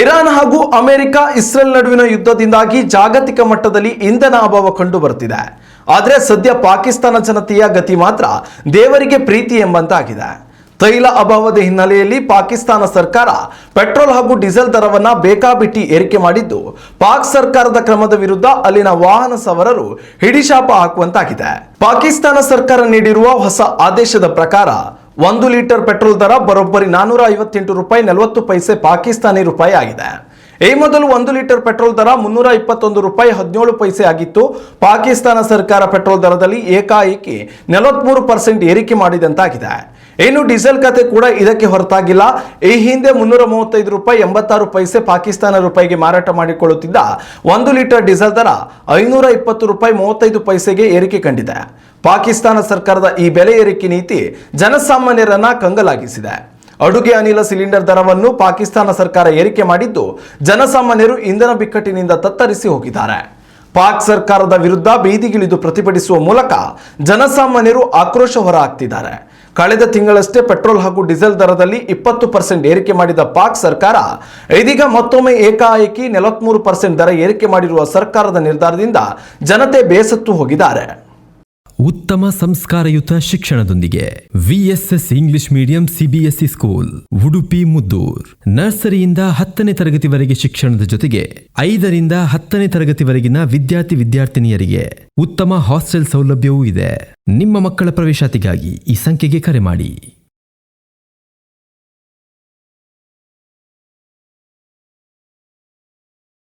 Iran ಹಾಗೂ America Israel ನಡುವಿನ ಯುದ್ಧದಿಂದಾಗಿ ಜಾಗತಿಕ ಮಟ್ಟದಲ್ಲಿ ಇಂಧನ ಅಭಾವ ಕಂಡು ಬರ್ತಿದೆ. ಆದರೆ ಸದ್ಯ ಪಾಕಿಸ್ತಾನ ಜನತೆಯ ಗತಿ ಮಾತ್ರ ದೇವರಿಗೆ ಪ್ರೀತಿ ಎಂಬಂತಾಗಿದೆ. ತೈಲ ಅಭಾವದ ಹಿನ್ನೆಲೆಯಲ್ಲಿ ಪಾಕಿಸ್ತಾನ ಸರ್ಕಾರ ಪೆಟ್ರೋಲ್ ಹಾಗೂ ಡೀಸೆಲ್ ದರವನ್ನ ಬೇಕಾಬಿಟ್ಟಿ ಏರಿಕೆ ಮಾಡಿದ್ದು, ಪಾಕ್ ಸರ್ಕಾರದ ಕ್ರಮದ ವಿರುದ್ಧ ಅಲ್ಲಿನ ವಾಹನ ಸವಾರರು ಹಿಡಿಶಾಪ ಹಾಕುವಂತಾಗಿದೆ. ಪಾಕಿಸ್ತಾನ ಸರ್ಕಾರ ನೀಡಿರುವ ಹೊಸ ಆದೇಶದ ಪ್ರಕಾರ 1 ಲೀಟರ್ ಪೆಟ್ರೋಲ್ ದರ ಬರೋಬ್ಬರಿ 458 ರೂಪಾಯಿ 40 ಪೈಸೆ ಪಾಕಿಸ್ತಾನಿ ರೂಪಾಯಿ ಆಗಿದೆ. ಈ ಮೊದಲು 1 ಲೀಟರ್ ಪೆಟ್ರೋಲ್ ದರ 321 ರೂಪಾಯಿ 17 ಪೈಸೆ ಆಗಿತ್ತು. ಪಾಕಿಸ್ತಾನ ಸರ್ಕಾರ ಪೆಟ್ರೋಲ್ ದರದಲ್ಲಿ ಏಕಾಏಕಿ 43% ಏರಿಕೆ ಮಾಡಿದಂತಾಗಿದೆ. ಇನ್ನು ಡೀಸೆಲ್ ಕತೆ ಕೂಡ ಇದಕ್ಕೆ ಹೊರತಾಗಿಲ್ಲ. ಈ ಹಿಂದೆ 335 ರೂಪಾಯಿ 86 ಪೈಸೆ ಪಾಕಿಸ್ತಾನ ರೂಪಾಯಿಗೆ ಮಾರಾಟ ಮಾಡಿಕೊಳ್ಳುತ್ತಿದ್ದ 1 ಲೀಟರ್ ಡೀಸೆಲ್ ದರ 520 ರೂಪಾಯಿ 35 ಪೈಸೆಗೆ ಏರಿಕೆ ಕಂಡಿದೆ. ಪಾಕಿಸ್ತಾನ ಸರ್ಕಾರದ ಈ ಬೆಲೆ ಏರಿಕೆ ನೀತಿ ಜನಸಾಮಾನ್ಯರನ್ನ ಕಂಗಲಾಗಿಸಿದೆ. ಅಡುಗೆ ಅನಿಲ ಸಿಲಿಂಡರ್ ದರವನ್ನು ಪಾಕಿಸ್ತಾನ ಸರ್ಕಾರ ಏರಿಕೆ ಮಾಡಿದ್ದು, ಜನಸಾಮಾನ್ಯರು ಇಂಧನ ಬಿಕ್ಕಟ್ಟಿನಿಂದ ತತ್ತರಿಸಿ ಹೋಗಿದ್ದಾರೆ. ಪಾಕ್ ಸರ್ಕಾರದ ವಿರುದ್ಧ ಬೀದಿಗಿಳಿದು ಪ್ರತಿಭಟಿಸುವ ಮೂಲಕ ಜನಸಾಮಾನ್ಯರು ಆಕ್ರೋಶ ಹೊರಹಾಕ್ತಿದ್ದಾರೆ. ಕಳೆದ ತಿಂಗಳಷ್ಟೇ ಪೆಟ್ರೋಲ್ ಹಾಗೂ ಡೀಸೆಲ್ ದರದಲ್ಲಿ 20% ಏರಿಕೆ ಮಾಡಿದ ಪಾಕ್ ಸರ್ಕಾರ ಇದೀಗ ಮತ್ತೊಮ್ಮೆ ಏಕಾಏಕಿ 43% ದರ ಏರಿಕೆ ಮಾಡಿರುವ ಸರ್ಕಾರದ ನಿರ್ಧಾರದಿಂದ ಜನತೆ ಬೇಸತ್ತು ಹೋಗಿದ್ದಾರೆ. ಉತ್ತಮ ಸಂಸ್ಕಾರಯುತ ಶಿಕ್ಷಣದೊಂದಿಗೆ VSS English medium CBSE school Udupi Muddur. ನರ್ಸರಿಯಿಂದ 10ನೇ ತರಗತಿವರೆಗೆ ಶಿಕ್ಷಣದ ಜೊತೆಗೆ 5ರಿಂದ 10ನೇ ತರಗತಿವರೆಗಿನ ವಿದ್ಯಾರ್ಥಿನಿಯರಿಗೆ ಉತ್ತಮ ಹಾಸ್ಟೆಲ್ ಸೌಲಭ್ಯವೂ ಇದೆ. ನಿಮ್ಮ ಮಕ್ಕಳ ಪ್ರವೇಶಾತಿಗಾಗಿ ಈ ಸಂಖ್ಯೆಗೆ ಕರೆ ಮಾಡಿ.